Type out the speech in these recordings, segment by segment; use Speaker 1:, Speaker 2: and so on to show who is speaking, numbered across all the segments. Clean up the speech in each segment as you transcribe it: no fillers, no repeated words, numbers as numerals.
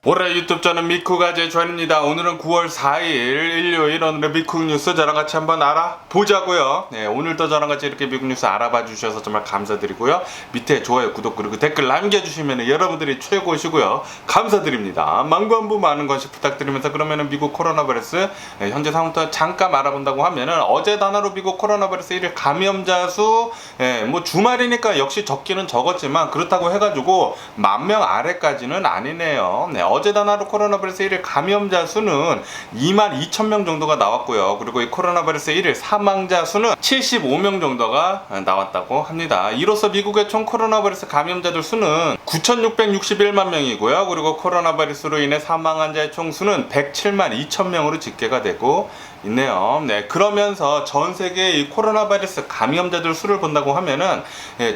Speaker 1: 올해 유튜브 저는 미쿠가제 조한입니다. 오늘은 9월 4일 일요일, 오늘의 미국 뉴스 저랑 같이 한번 알아보자고요. 네, 오늘도 저랑 같이 이렇게 미국 뉴스 알아봐 주셔서 정말 감사드리고요. 밑에 좋아요, 구독 그리고 댓글 남겨주시면 여러분들이 최고시고요. 감사드립니다. 망관부 많은 것이 부탁드리면서, 그러면은 미국 코로나 바이러스 현재 상황부터 잠깐 알아본다고 하면은, 어제 단어로 미국 코로나 바이러스 1일 감염자 수, 뭐 주말이니까 역시 적기는 적었지만 그렇다고 해가지고 10,000명 아래까지는 아니네요. 네, 어제 단하루 코로나 바이러스 1일 감염자 수는 22,000명 정도가 나왔고요. 그리고 이 코로나 바이러스 1일 사망자 수는 75명 정도가 나왔다고 합니다. 이로써 미국의 총 코로나 바이러스 감염자들 수는 9,661만 명이고요. 그리고 코로나 바이러스로 인해 사망한 자의 총 수는 107만 2천 명으로 집계가 되고 있네요. 네, 그러면서 전 세계 이 코로나 바이러스 감염자들 수를 본다고 하면은,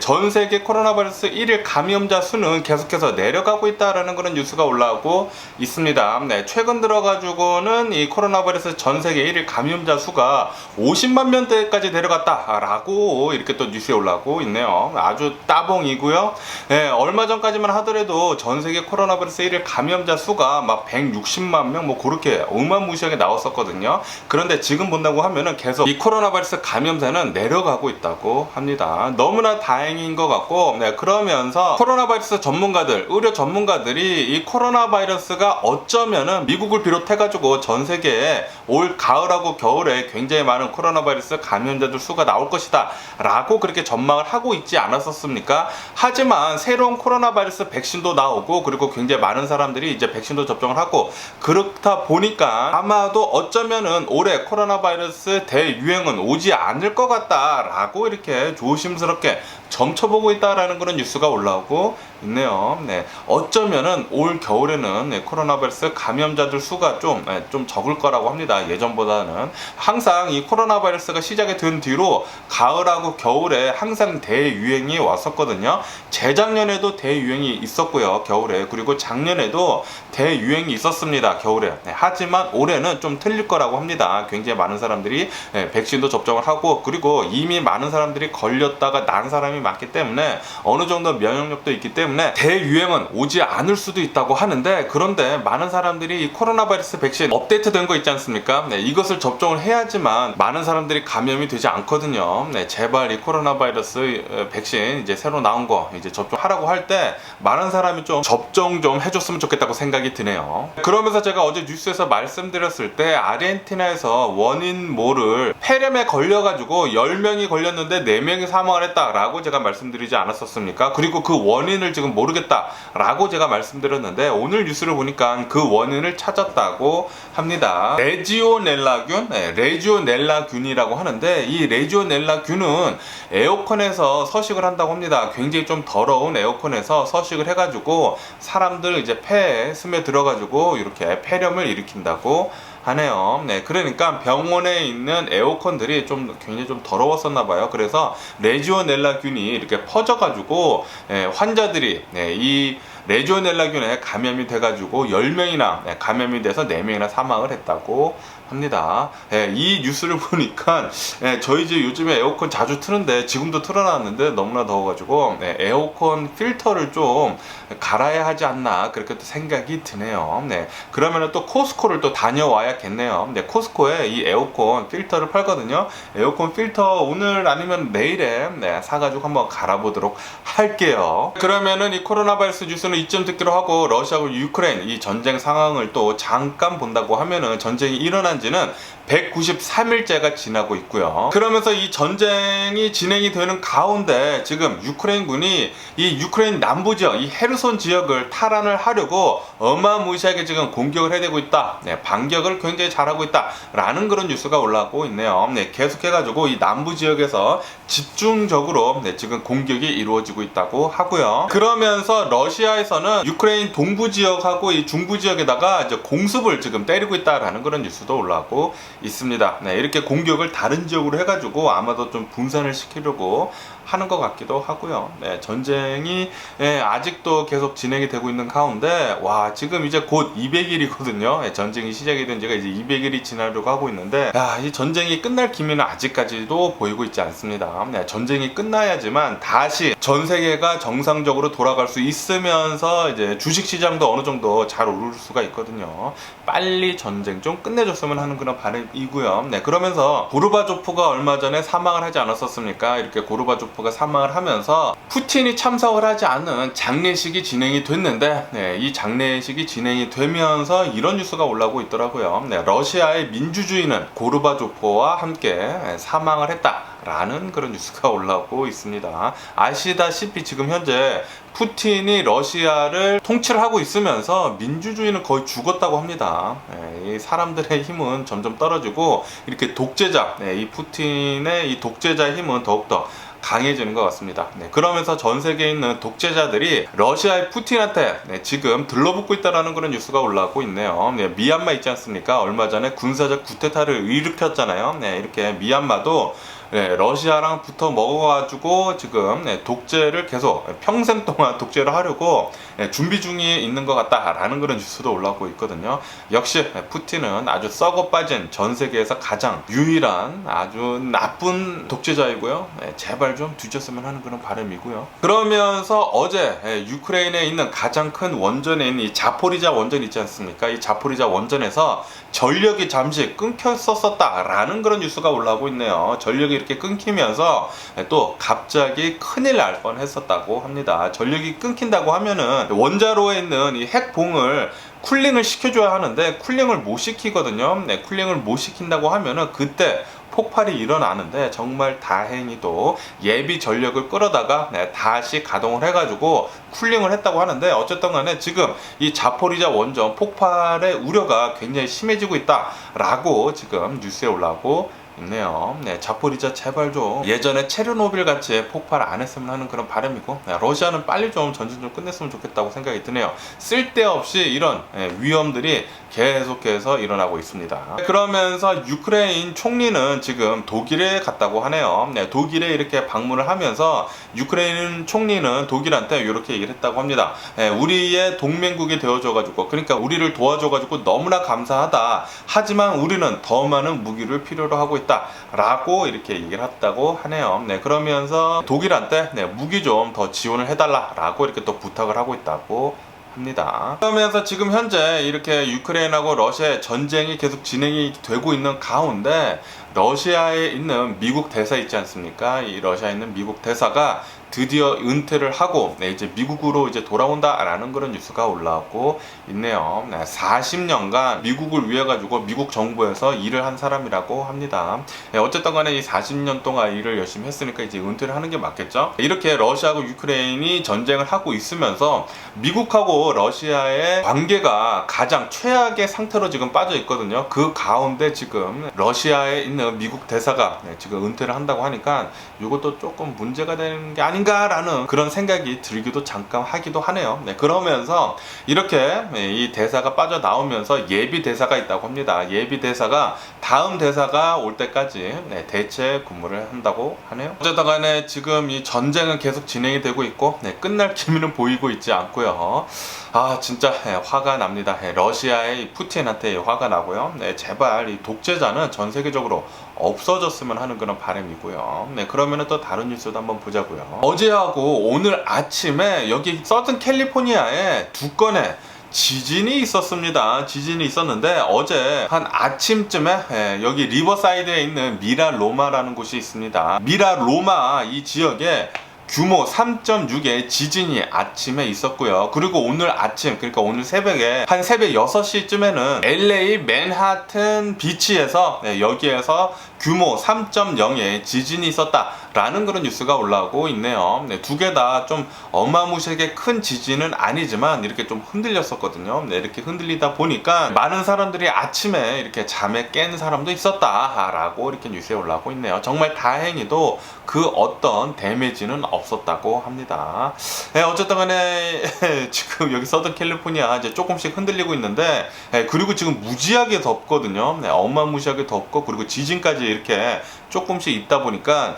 Speaker 1: 전 세계 코로나 바이러스 1일 감염자 수는 계속해서 내려가고 있다라는 그런 뉴스가 올라오고 있습니다. 네, 최근 들어가지고는 이 코로나 바이러스 전 세계 1일 감염자 수가 50만 명대까지 내려갔다라고 이렇게 또 뉴스에 올라오고 있네요. 아주 따봉이고요. 네, 얼마 전까지만 하더라도 전 세계 코로나 바이러스 1일 감염자 수가 막 160만 명 뭐 그렇게 어마무시하게 나왔었거든요. 그런데 지금 본다고 하면은 계속 이 코로나 바이러스 감염자는 내려가고 있다고 합니다. 너무나 다행인 것 같고, 네, 그러면서 코로나 바이러스 전문가들, 의료 전문가들이 이 코로나 바이러스가 어쩌면은 미국을 비롯해가지고 전 세계에 올 가을하고 겨울에 굉장히 많은 코로나 바이러스 감염자들 수가 나올 것이다 라고 그렇게 전망을 하고 있지 않았었습니까? 하지만 새로운 코로나 바이러스 백신도 나오고, 그리고 굉장히 많은 사람들이 이제 백신도 접종을 하고, 그렇다 보니까 아마도 어쩌면은 올해 코로나 바이러스 대유행은 오지 않을 것 같다라고 이렇게 조심스럽게 점쳐보고 있다라는 그런 뉴스가 올라오고 있네요. 네, 어쩌면은 올 겨울에는 코로나 바이러스 감염자들 수가 좀 적을 거라고 합니다. 예전보다는. 항상 이 코로나 바이러스가 시작이 된 뒤로 가을하고 겨울에 항상 대유행이 왔었거든요. 재작년에도 대유행이 있었고요, 겨울에. 그리고 작년에도 대유행이 있었습니다, 겨울에. 네, 하지만 올해는 좀 틀릴 거라고 합니다. 굉장히 많은 사람들이 백신도 접종을 하고, 그리고 이미 많은 사람들이 걸렸다가 난 사람이 많기 때문에 어느 정도 면역력도 있기 때문에 대유행은 오지 않을 수도 있다고 하는데, 그런데 많은 사람들이 이 코로나 바이러스 백신 업데이트 된 거 있지 않습니까? 네, 이것을 접종을 해야지만 많은 사람들이 감염이 되지 않거든요. 네, 제발 이 코로나 바이러스 백신 이제 새로 나온 거 이제 접종하라고 할 때 많은 사람이 좀 접종 좀 해줬으면 좋겠다고 생각이 드네요. 그러면서 제가 어제 뉴스에서 말씀드렸을 때, 아르헨티나에서 원인 모를 폐렴에 걸려가지고 10명이 걸렸는데 4명이 사망을 했다라고 제가 말씀드리지 않았었습니까? 그리고 그 원인을 지금 모르겠다라고 제가 말씀드렸는데, 오늘 뉴스를 보니까 그 원인을 찾았다고 합니다. 레지오넬라균, 레지오넬라균이라고 하는데, 이 레지오넬라균은 에어컨에서 서식을 한다고 합니다. 굉장히 좀 더러운 에어컨에서 서식을 해가지고 사람들 이제 폐에 스며들어가지고 이렇게 폐렴을 일으킨다고 하네요. 네, 그러니까 병원에 있는 에어컨들이 좀 굉장히 좀 더러웠었나봐요. 그래서 레지오넬라균이 이렇게 퍼져가지고 환자들이 이 레지오넬라균에 감염이 돼가지고 10명이나 감염이 돼서 4명이나 사망을 했다고 합니다. 이 뉴스를 보니까 저희 집 요즘에 에어컨 자주 트는데, 지금도 틀어놨는데 너무나 더워가지고 에어컨 필터를 좀 갈아야 하지 않나 그렇게 또 생각이 드네요. 그러면은 또 코스코를 또 다녀와야겠네요. 코스코에 이 에어컨 필터를 팔거든요. 에어컨 필터 오늘 아니면 내일에 사가지고 한번 갈아보도록 할게요. 그러면은 이 코로나 바이러스 뉴스는 이쯤 듣기로 하고, 러시아하고 유크레인 이 전쟁 상황을 또 잠깐 본다고 하면은, 전쟁이 일어난 지는 193일째가 지나고 있고요. 그러면서 이 전쟁이 진행이 되는 가운데 지금 유크레인군이 이 유크레인 남부 지역, 이 헤르손 지역을 탈환을 하려고 어마무시하게 지금 공격을 해대고 있다. 반격을 굉장히 잘하고 있다라는 그런 뉴스가 올라오고 있네요. 계속해가지고 이 남부 지역에서 집중적으로 지금 공격이 이루어지고 있다고 하고요. 그러면서 러시아에서는 유크레인 동부 지역하고 이 중부 지역에다가 이제 공습을 지금 때리고 있다라는 그런 뉴스도 올라오고 있습니다. 이렇게 공격을 다른 지역으로 해가지고 아마도 좀 분산을 시키려고 하는 것 같기도 하고요. 네, 전쟁이 아직도 계속 진행이 되고 있는 가운데 와 지금 이제 곧 200일이거든요. 전쟁이 시작이 된 지가 이제 200일이 지나려고 하고 있는데 이 전쟁이 끝날 기미는 아직까지도 보이고 있지 않습니다. 네, 전쟁이 끝나야지만 다시 전 세계가 정상적으로 돌아갈 수 있으면서 이제 주식시장도 어느 정도 잘 오를 수가 있거든요. 빨리 전쟁 좀 끝내줬으면 하는 그런 바람이고요. 네, 그러면서 고르바조프가 얼마 전에 사망을 하지 않았었습니까? 이렇게 고르바조프가 사망을 하면서 푸틴이 참석을 하지 않은 장례식이 진행이 됐는데 네, 이 장례식이 진행이 되면서 이런 뉴스가 올라오고 있더라고요. 네, 러시아의 민주주의는 고르바조프와 함께 사망을 했다 라는 그런 뉴스가 올라오고 있습니다. 아시다시피 지금 현재 푸틴이 러시아를 통치를 하고 있으면서 민주주의는 거의 죽었다고 합니다. 이 사람들의 힘은 점점 떨어지고 이렇게 독재자, 이 푸틴의 이 독재자의 힘은 더욱더 강해지는 것 같습니다. 그러면서 전 세계에 있는 독재자들이 러시아의 푸틴한테 지금 들러붙고 있다는 그런 뉴스가 올라오고 있네요. 미얀마 있지 않습니까? 얼마 전에 군사적 쿠데타를 일으켰잖아요. 이렇게 미얀마도 러시아랑 붙어 먹어가지고 지금 독재를 계속 평생 동안 독재를 하려고 준비 중에 있는 것 같다라는 그런 뉴스도 올라오고 있거든요. 역시 푸틴은 아주 썩어 빠진 전 세계에서 가장 유일한 아주 나쁜 독재자이고요. 제발 좀 뒤졌으면 하는 그런 바람이고요. 그러면서 어제 유크레인에 있는 가장 큰 원전에 있는 이 자포리자 원전 있지 않습니까? 이 자포리자 원전에서 전력이 잠시 끊겼었다라는 그런 뉴스가 올라오고 있네요. 전력이 이렇게 끊기면서 또 갑자기 큰일 날 뻔했었다고 합니다. 전력이 끊긴다고 하면은 원자로에 있는 이 핵봉을 쿨링을 시켜줘야 하는데 쿨링을 못 시키거든요. 쿨링을 못 시킨다고 하면은 그때 폭발이 일어나는데 정말 다행히도 예비 전력을 끌어다가 다시 가동을 해가지고 쿨링을 했다고 하는데 어쨌든 간에 지금 이 자포리자 원전 폭발의 우려가 굉장히 심해지고 있다라고 지금 뉴스에 올라오고 있네요. 자포리자 제발 좀 예전에 체르노빌 같이 폭발 안 했으면 하는 그런 바람이고 러시아는 빨리 좀 전쟁 좀 끝냈으면 좋겠다고 생각이 드네요. 쓸데없이 이런 위험들이 계속해서 일어나고 있습니다. 그러면서 유크레인 총리는 지금 독일에 갔다고 하네요. 독일에 이렇게 방문을 하면서 유크레인 총리는 독일한테 이렇게 얘기를 했다고 합니다. 우리의 동맹국이 되어줘가지고 그러니까 우리를 도와줘가지고 너무나 감사하다. 하지만 우리는 더 많은 무기를 필요로 하고 있다. 라고 이렇게 얘기를 했다고 하네요. 그러면서 독일한테 무기 좀 더 지원을 해달라 라고 이렇게 또 부탁을 하고 있다고 합니다. 그러면서 지금 현재 이렇게 유크레인하고 러시아의 전쟁이 계속 진행이 되고 있는 가운데 러시아에 있는 미국 대사 있지 않습니까? 이 러시아에 있는 미국 대사가 드디어 은퇴를 하고 이제 미국으로 이제 돌아온다라는 그런 뉴스가 올라오고 있네요. 40년간 미국을 위해 가지고 미국 정부에서 일을 한 사람이라고 합니다. 어쨌든 간에 이 40년 동안 일을 열심히 했으니까 이제 은퇴를 하는 게 맞겠죠. 이렇게 러시아하고 유크레인이 전쟁을 하고 있으면서 미국하고 러시아의 관계가 가장 최악의 상태로 지금 빠져 있거든요. 그 가운데 지금 러시아에 있는 미국 대사가 지금 은퇴를 한다고 하니까 이것도 조금 문제가 되는 게 아닌가라는 그런 생각이 들기도 잠깐 하기도 하네요. 그러면서 이렇게 이 대사가 빠져나오면서 예비 대사가 있다고 합니다. 예비 대사가 다음 대사가 올 때까지 대체 근무를 한다고 하네요. 어쨌든 간에 지금 이 전쟁은 계속 진행이 되고 있고 끝날 기미는 보이고 있지 않고요. 진짜 화가 납니다. 러시아의 푸틴한테 화가 나고요. 제발 이 독재자는 전 세계적으로 없어졌으면 하는 그런 바람이고요. 그러면은 또 다른 뉴스도 한번 보자고요. 어제하고 오늘 아침에 여기 서든 캘리포니아에 두 건의 지진이 있었습니다. 지진이 있었는데 어제 한 아침쯤에 여기 리버사이드에 있는 미라로마라는 곳이 있습니다. 미라로마 이 지역에 규모 3.6의 지진이 아침에 있었고요. 그리고 오늘 아침, 그러니까 오늘 새벽에 한 새벽 6시쯤에는 LA 맨하튼 비치에서 여기에서 규모 3.0의 지진이 있었다라는 그런 뉴스가 올라오고 있네요. 두 개 다 좀 어마무시하게 큰 지진은 아니지만 이렇게 좀 흔들렸었거든요. 이렇게 흔들리다 보니까 많은 사람들이 아침에 이렇게 잠에 깬 사람도 있었다라고 이렇게 뉴스에 올라오고 있네요. 정말 다행히도 그 어떤 데미지는 없었다고 합니다. 어쨌든 간에 지금 여기 서든 캘리포니아 이제 조금씩 흔들리고 있는데 그리고 지금 무지하게 덥거든요. 어마무시하게 덥고 그리고 지진까지 이렇게 조금씩 있다 보니까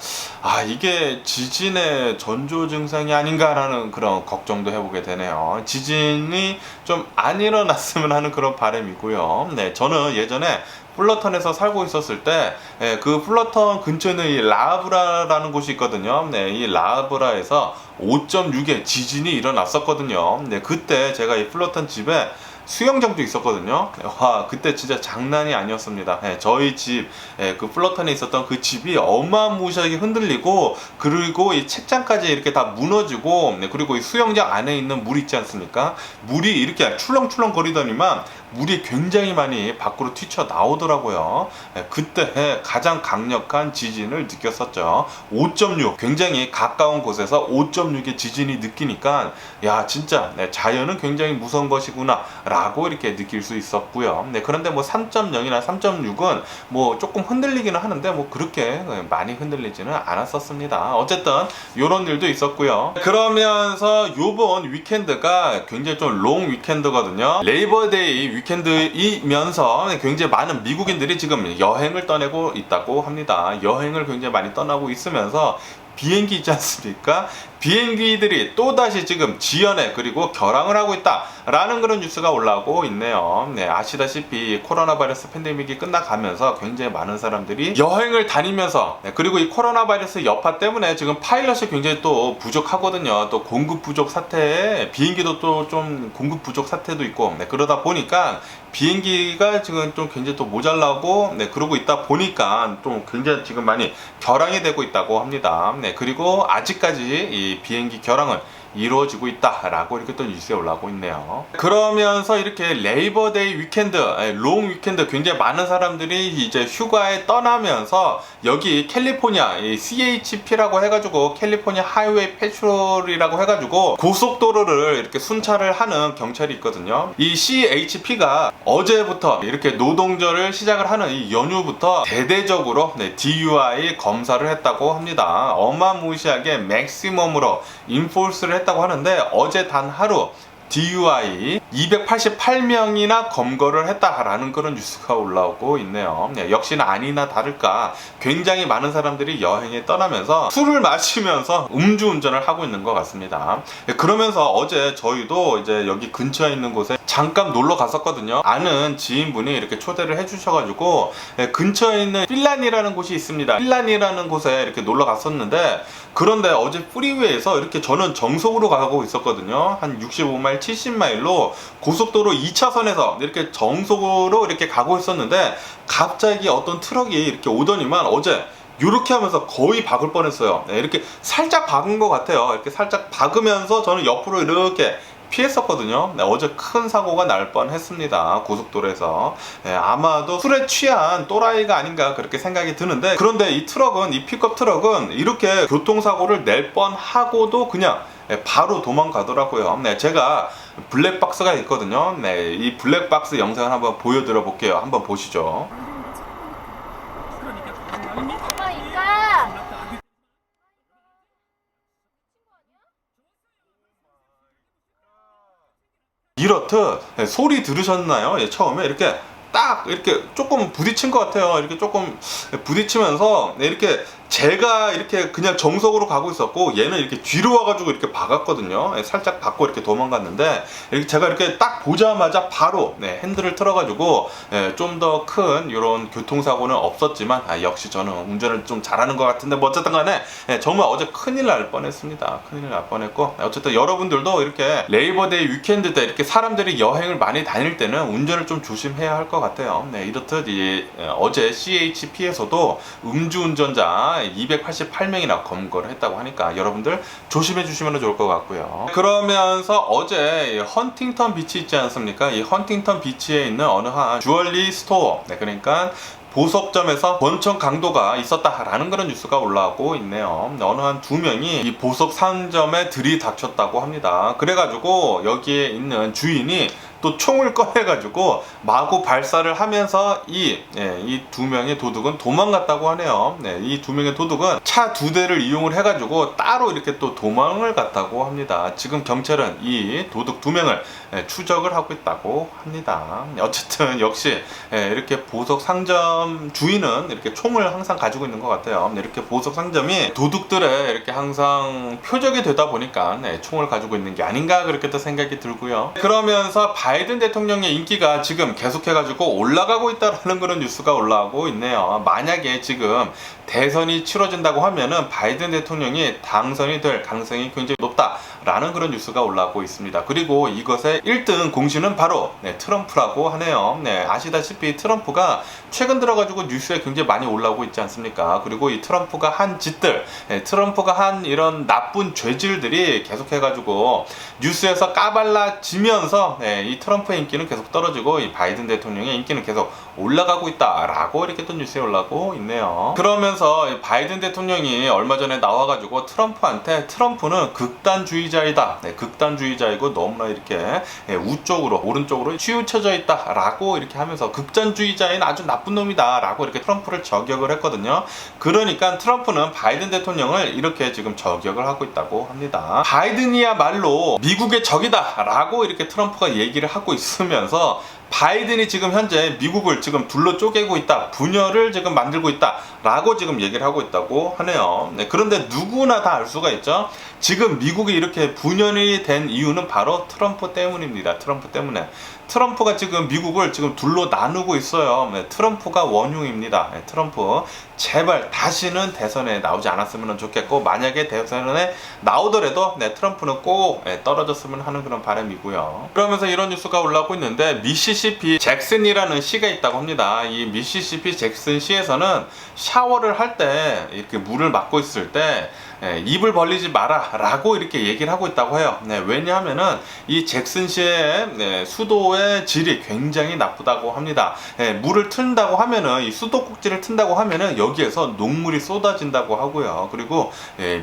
Speaker 1: 이게 지진의 전조 증상이 아닌가라는 그런 걱정도 해보게 되네요. 지진이 좀 안 일어났으면 하는 그런 바람이고요. 네, 저는 예전에 플러턴에서 살고 있었을 때, 그 플러턴 근처에는 이 라브라라는 곳이 있거든요. 네, 이 라브라에서 5.6의 지진이 일어났었거든요. 네, 그때 제가 이 플러턴 집에 수영장도 있었거든요. 와, 그때 진짜 장난이 아니었습니다. 저희 집, 그 플러턴에 있었던 그 집이 어마무시하게 흔들리고, 그리고 이 책장까지 이렇게 다 무너지고, 그리고 이 수영장 안에 있는 물 있지 않습니까? 물이 이렇게 출렁출렁 거리더니만 물이 굉장히 많이 밖으로 튀쳐 나오더라고요. 그때 가장 강력한 지진을 느꼈었죠. 5.6, 굉장히 가까운 곳에서 5.6의 지진이 느끼니까 야, 진짜 자연은 굉장히 무서운 것이구나 라고 이렇게 느낄 수 있었고요. 그런데 뭐 3.0이나 3.6은 뭐 조금 흔들리기는 하는데 뭐 그렇게 많이 흔들리지는 않았었습니다. 어쨌든 이런 일도 있었고요. 그러면서 요번 위켄드가 굉장히 좀 롱 위켄드거든요. 레이버데이 위켄드이면서 굉장히 많은 미국인들이 지금 여행을 떠나고 있다고 합니다. 여행을 굉장히 많이 떠나고 있으면서 비행기 있지 않습니까? 비행기들이 또다시 지금 지연해 그리고 결항을 하고 있다라는 그런 뉴스가 올라오고 있네요. 네, 아시다시피 코로나 바이러스 팬데믹이 끝나가면서 굉장히 많은 사람들이 여행을 다니면서 그리고 이 코로나 바이러스 여파 때문에 지금 파일럿이 굉장히 또 부족하거든요. 또 공급 부족 사태에 비행기도 또 좀 공급 부족 사태도 있고 그러다 보니까 비행기가 지금 좀 굉장히 또 모자라고 그러고 있다 보니까 좀 굉장히 지금 많이 결항이 되고 있다고 합니다. 그리고 아직까지 이 비행기 결항은 이루어지고 있다라고 이렇게 또 뉴스에 올라오고 있네요. 그러면서 이렇게 레이버데이 위켄드, 롱 위켄드 굉장히 많은 사람들이 이제 휴가에 떠나면서 여기 캘리포니아 CHP라고 해가지고 캘리포니아 하이웨이 패트롤이라고 해가지고 고속도로를 이렇게 순찰을 하는 경찰이 있거든요. 이 CHP가 어제부터 이렇게 노동절을 시작을 하는 이 연휴부터 대대적으로 DUI 검사를 했다고 합니다. 어마무시하게 맥시멈으로 인포스를 했다고 하는데 어제 단 하루 DUI 288명이나 검거를 했다라는 그런 뉴스가 올라오고 있네요. 역시나 아니나 다를까 굉장히 많은 사람들이 여행에 떠나면서 술을 마시면서 음주운전을 하고 있는 것 같습니다. 그러면서 어제 저희도 이제 여기 근처에 있는 곳에 잠깐 놀러 갔었거든요. 아는 지인분이 이렇게 초대를 해주셔가지고 근처에 있는 필란이라는 곳이 있습니다. 필란이라는 곳에 이렇게 놀러 갔었는데 그런데 어제 프리웨이에서 이렇게 저는 정속으로 가고 있었거든요. 한 65마일, 70마일로 고속도로 2차선에서 이렇게 정속으로 이렇게 가고 있었는데 갑자기 어떤 트럭이 이렇게 오더니만 어제 이렇게 하면서 거의 박을 뻔했어요. 이렇게 살짝 박은 것 같아요. 이렇게 살짝 박으면서 저는 옆으로 이렇게 피했었거든요. 어제 큰 사고가 날 뻔했습니다. 고속도로에서. 아마도 술에 취한 또라이가 아닌가 그렇게 생각이 드는데 그런데 이 트럭은 이 픽업 트럭은 이렇게 교통사고를 낼 뻔하고도 그냥 바로 도망가더라고요. 제가 블랙박스가 있거든요. 이 블랙박스 영상을 한번 보여드려 볼게요. 한번 보시죠. 이렇듯 소리 들으셨나요? 처음에 이렇게 딱 이렇게 조금 부딪힌 것 같아요. 이렇게 조금 부딪히면서 이렇게 제가 이렇게 그냥 정석으로 가고 있었고 얘는 이렇게 뒤로 와가지고 이렇게 박았거든요. 살짝 박고 이렇게 도망갔는데 이렇게 제가 이렇게 딱 보자마자 바로 핸들을 틀어가지고 좀 더 큰 이런 교통사고는 없었지만 역시 저는 운전을 좀 잘하는 것 같은데 뭐 어쨌든 간에 정말 어제 큰일 날 뻔했습니다. 큰일 날 뻔했고 어쨌든 여러분들도 이렇게 레이버데이 위켄드 때 이렇게 사람들이 여행을 많이 다닐 때는 운전을 좀 조심해야 할 것 같아요. 이렇듯 어제 CHP에서도 음주운전자 288명이나 검거를 했다고 하니까 여러분들 조심해 주시면 좋을 것 같고요. 그러면서 어제 헌팅턴 비치 있지 않습니까? 이 헌팅턴 비치에 있는 어느 한 주얼리 스토어, 그러니까 보석점에서 권총 강도가 있었다라는 그런 뉴스가 올라오고 있네요. 어느 한 두 명이 이 보석 상점에 들이닥쳤다고 합니다. 그래가지고 여기에 있는 주인이 또 총을 꺼내가지고 마구 발사를 하면서 이 두 명의 도둑은 도망갔다고 하네요. 이 두 명의 도둑은 차 2대를 이용을 해가지고 따로 이렇게 또 도망을 갔다고 합니다. 지금 경찰은 이 도둑 2명을 추적을 하고 있다고 합니다. 어쨌든 역시 이렇게 보석 상점 주인은 이렇게 총을 항상 가지고 있는 것 같아요. 이렇게 보석 상점이 도둑들의 이렇게 항상 표적이 되다 보니까 총을 가지고 있는 게 아닌가 그렇게 또 생각이 들고요. 그러면서 바이든 대통령의 인기가 지금 계속해가지고 올라가고 있다라는 그런 뉴스가 올라오고 있네요. 만약에 지금 대선이 치러진다고 하면은 바이든 대통령이 당선이 될 가능성이 굉장히 높다라는 그런 뉴스가 올라오고 있습니다. 그리고 이것의 1등 공신은 바로 트럼프라고 하네요. 아시다시피 트럼프가 최근 들어가지고 뉴스에 굉장히 많이 올라오고 있지 않습니까? 그리고 이 트럼프가 한 짓들, 트럼프가 한 이런 나쁜 죄질들이 계속해가지고 뉴스에서 까발라지면서 이 트럼프의 인기는 계속 떨어지고 이 바이든 대통령의 인기는 계속 올라가고 있다라고 이렇게 또 뉴스에 올라오고 있네요. 그러면서 바이든 대통령이 얼마 전에 나와가지고 트럼프한테 트럼프는 극단주의자이다, 극단주의자이고 너무나 이렇게 우쪽으로 오른쪽으로 치우쳐져 있다라고 이렇게 하면서 극단주의자인 아주 나쁜 놈이다라고 이렇게 트럼프를 저격을 했거든요. 그러니까 트럼프는 바이든 대통령을 이렇게 지금 저격을 하고 있다고 합니다. 바이든이야말로 미국의 적이다라고 이렇게 트럼프가 얘기를 하고 있으면서 바이든이 지금 현재 미국을 지금 둘러 쪼개고 있다, 분열을 지금 만들고 있다 라고 지금 얘기를 하고 있다고 하네요. 그런데 누구나 다 알 수가 있죠. 지금 미국이 이렇게 분열이 된 이유는 바로 트럼프 때문입니다. 트럼프 때문에. 트럼프가 지금 미국을 지금 둘로 나누고 있어요. 트럼프가 원흉입니다. 트럼프 제발 다시는 대선에 나오지 않았으면 좋겠고, 만약에 대선에 나오더라도 트럼프는 꼭 떨어졌으면 하는 그런 바람이고요. 그러면서 이런 뉴스가 올라오고 있는데, 미시시피 잭슨이라는 시가 있다고 합니다. 이 미시시피 잭슨 시에서는 샤워를 할 때 이렇게 물을 맞고 있을 때 입을 벌리지 마라 라고 이렇게 얘기를 하고 있다고 해요. 왜냐하면은 이 잭슨시의 수도의 질이 굉장히 나쁘다고 합니다. 물을 튼다고 하면은, 이 수도꼭지를 튼다고 하면은 여기에서 녹물이 쏟아진다고 하고요. 그리고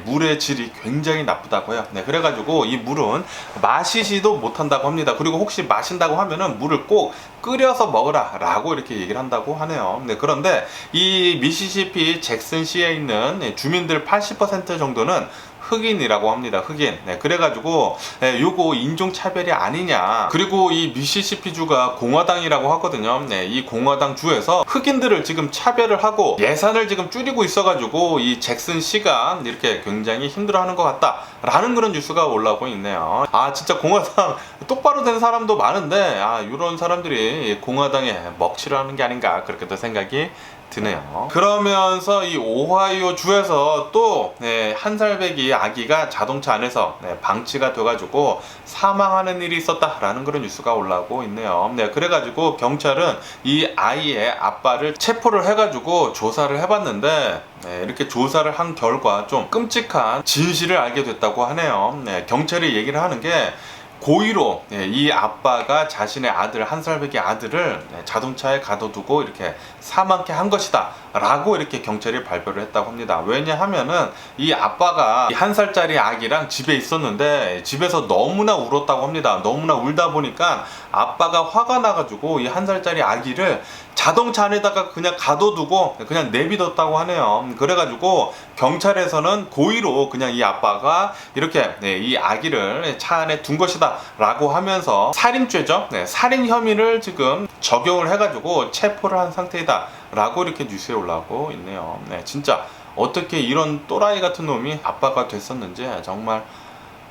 Speaker 1: 물의 질이 굉장히 나쁘다고 해요. 그래가지고 이 물은 마시지도 못한다고 합니다. 그리고 혹시 마신다고 하면은 물을 꼭 끓여서 먹으라 라고 이렇게 얘기를 한다고 하네요. 그런데 이 미시시피 잭슨시에 있는 주민들 80% 정도는 흑인이라고 합니다. 흑인. 그래가지고 요거 인종차별이 아니냐. 그리고 이 미시시피주가 공화당이라고 하거든요. 이 공화당 주에서 흑인들을 지금 차별을 하고 예산을 지금 줄이고 있어가지고 이 잭슨시가 이렇게 굉장히 힘들어하는 것 같다 라는 그런 뉴스가 올라오고 있네요. 아, 진짜 공화당 똑바로 된 사람도 많은데, 이런 사람들이 공화당에 먹칠을 하는 게 아닌가 그렇게 또 생각이 드네요. 그러면서 이 오하이오 주에서 또 한 살배기 아기가 자동차 안에서 방치가 돼가지고 사망하는 일이 있었다라는 그런 뉴스가 올라오고 있네요. 그래가지고 경찰은 이 아이의 아빠를 체포를 해가지고 조사를 해봤는데, 이렇게 조사를 한 결과 좀 끔찍한 진실을 알게 됐다고 하네요. 경찰이 얘기를 하는 게, 고의로 이 아빠가 자신의 아들, 한 살배기 아들을 자동차에 가둬두고 이렇게 사망케 한 것이다 라고 이렇게 경찰이 발표를 했다고 합니다. 왜냐하면은 이 아빠가 한 살짜리 아기랑 집에 있었는데 집에서 너무나 울었다고 합니다. 너무나 울다 보니까 아빠가 화가 나가지고 이 한 살짜리 아기를 자동차 안에다가 그냥 가둬두고 그냥 내비뒀다고 하네요. 그래가지고 경찰에서는 고의로 그냥 이 아빠가 이렇게 이 아기를 차 안에 둔 것이다 라고 하면서 살인죄죠. 살인 혐의를 지금 적용을 해가지고 체포를 한 상태이다 라고 이렇게 뉴스에 올라오고 있네요. 진짜 어떻게 이런 또라이 같은 놈이 아빠가 됐었는지 정말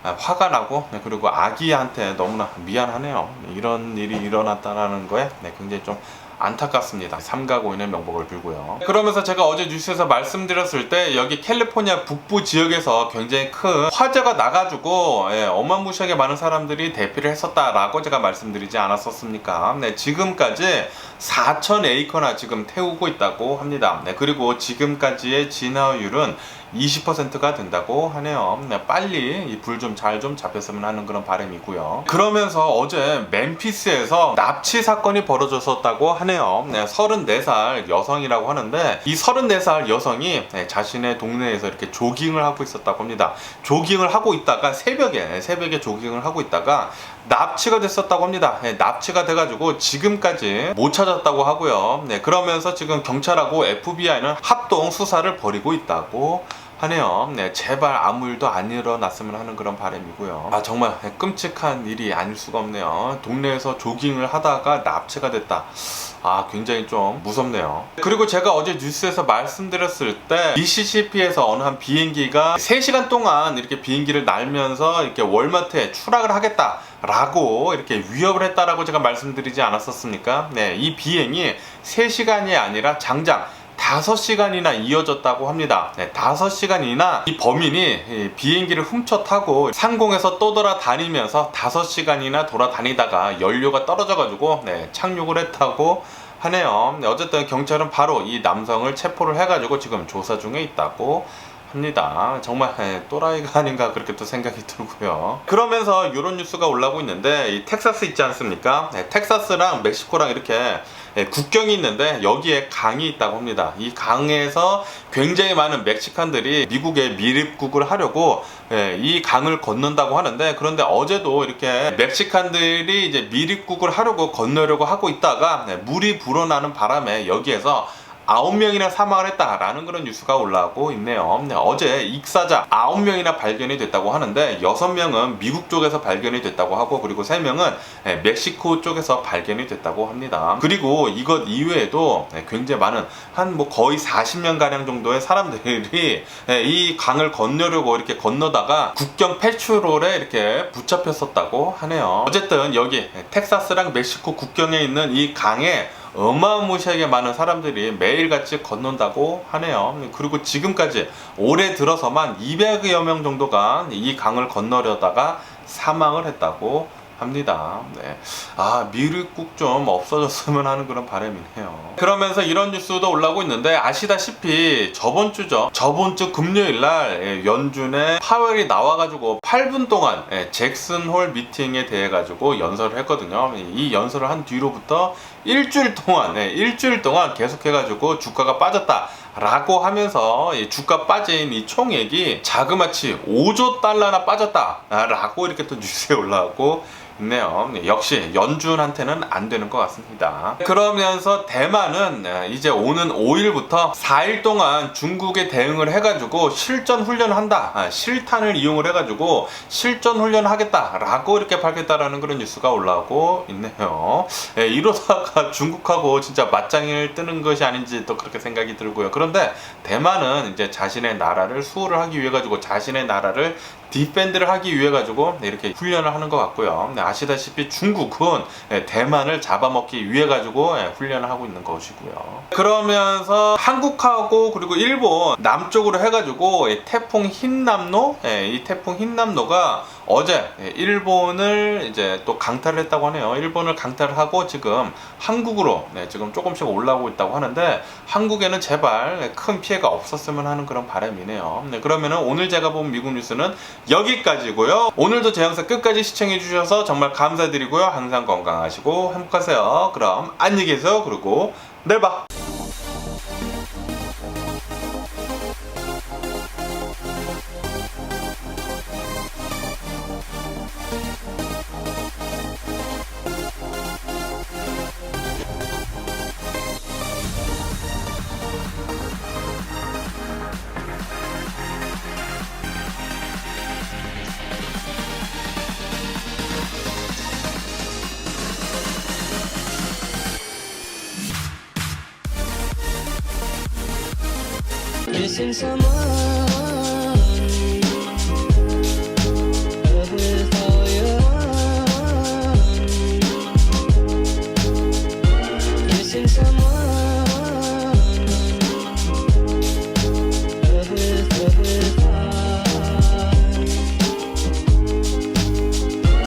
Speaker 1: 화가 나고, 그리고 아기한테 너무나 미안하네요. 이런 일이 일어났다라는 거에 굉장히 좀 안타깝습니다. 삼가 고인의 명복을 빌고요. 그러면서 제가 어제 뉴스에서 말씀드렸을 때 여기 캘리포니아 북부 지역에서 굉장히 큰 화재가 나가지고 어마무시하게 많은 사람들이 대피를 했었다라고 제가 말씀드리지 않았었습니까? 지금까지 4,000에이커나 지금 태우고 있다고 합니다. 그리고 지금까지의 진화율은 20%가 된다고 하네요. 네, 빨리 이 불 좀 잘 좀 잡혔으면 하는 그런 바람이고요. 그러면서 어제 멤피스에서 납치 사건이 벌어졌었다고 하네요. 네, 34살 여성이라고 하는데 이 34살 여성이 자신의 동네에서 이렇게 조깅을 하고 있었다고 합니다. 조깅을 하고 있다가 새벽에 조깅을 하고 있다가 납치가 됐었다고 합니다. 납치가 돼가지고 지금까지 못 찾았다고 하고요. 그러면서 지금 경찰하고 FBI는 합동 수사를 벌이고 있다고 하네요. 제발 아무 일도 안 일어났으면 하는 그런 바람이고요. 정말 끔찍한 일이 아닐 수가 없네요. 동네에서 조깅을 하다가 납치가 됐다. 굉장히 좀 무섭네요. 그리고 제가 어제 뉴스에서 말씀드렸을 때 미시시피에서 어느 한 비행기가 3시간 동안 이렇게 비행기를 날면서 이렇게 월마트에 추락을 하겠다 라고 이렇게 위협을 했다라고 제가 말씀드리지 않았었습니까? 이 비행이 3시간이 아니라 장장 5시간이나 이어졌다고 합니다. 5시간이나 이 범인이 비행기를 훔쳐 타고 상공에서 떠돌아다니면서 5시간이나 돌아다니다가 연료가 떨어져가지고 착륙을 했다고 하네요. 어쨌든 경찰은 바로 이 남성을 체포를 해가지고 지금 조사 중에 있다고 합니다. 정말 또라이가 아닌가 그렇게 또 생각이 들고요. 그러면서 이런 뉴스가 올라오고 있는데 이 텍사스 있지 않습니까? 텍사스랑 멕시코랑 이렇게 국경이 있는데 여기에 강이 있다고 합니다. 이 강에서 굉장히 많은 멕시칸들이 미국에 밀입국을 하려고 이 강을 건넌다고 하는데, 그런데 어제도 이렇게 멕시칸들이 이제 밀입국을 하려고 건너려고 하고 있다가 물이 불어나는 바람에 여기에서 9명이나 사망을 했다라는 그런 뉴스가 올라오고 있네요. 어제 익사자 9명이나 발견이 됐다고 하는데 6명은 미국 쪽에서 발견이 됐다고 하고, 그리고 3명은 멕시코 쪽에서 발견이 됐다고 합니다. 그리고 이것 이외에도 굉장히 많은 거의 40명 가량 정도의 사람들이 이 강을 건너려고 이렇게 건너다가 국경 패트롤에 이렇게 붙잡혔었다고 하네요. 어쨌든 여기 텍사스랑 멕시코 국경에 있는 이 강에 어마무시하게 많은 사람들이 매일같이 건넌다고 하네요. 그리고 지금까지 올해 들어서만 200여 명 정도가 이 강을 건너려다가 사망을 했다고 합니다. 밀입국 좀 없어졌으면 하는 그런 바람이네요. 그러면서 이런 뉴스도 올라오고 있는데, 아시다시피 저번 주 금요일날 연준의 파웰이 나와가지고 8분 동안 잭슨 홀 미팅에 대해 가지고 연설을 했거든요. 이 연설을 한 뒤로부터 일주일 동안 계속해가지고 주가가 빠졌다 라고 하면서 주가 빠진 이 총액이 자그마치 5조 달러나 빠졌다 라고 이렇게 또 뉴스에 올라오고 있네요. 역시 연준한테는 안 되는 것 같습니다. 그러면서 대만은 이제 오는 5일부터 4일 동안 중국에 대응을 해가지고 실전 훈련을 한다, 실탄을 이용을 해가지고 실전 훈련을 하겠다 라고 이렇게 밝혔다라는 그런 뉴스가 올라오고 있네요. 이러다가 중국하고 진짜 맞짱을 뜨는 것이 아닌지 또 그렇게 생각이 들고요. 그런데 대만은 이제 자신의 나라를 수호를 하기 위해 가지고, 자신의 나라를 디펜드를 하기 위해 가지고 이렇게 훈련을 하는 것 같고요. 아시다시피 중국은 대만을 잡아먹기 위해 가지고 훈련을 하고 있는 것이고요. 그러면서 한국하고 그리고 일본 남쪽으로 해가지고 태풍 흰남노, 이 태풍 흰남노가 어제 일본을 이제 또 강타를 했다고 하네요. 일본을 강타를 하고 지금 한국으로 지금 조금씩 올라오고 있다고 하는데, 한국에는 제발 큰 피해가 없었으면 하는 그런 바람이네요. 그러면은 오늘 제가 본 미국 뉴스는 여기까지고요. 오늘도 제 영상 끝까지 시청해 주셔서 정말 감사드리고요. 항상 건강하시고 행복하세요. 그럼 안녕히 계세요. 그리고 내일 봐.
Speaker 2: Missing someone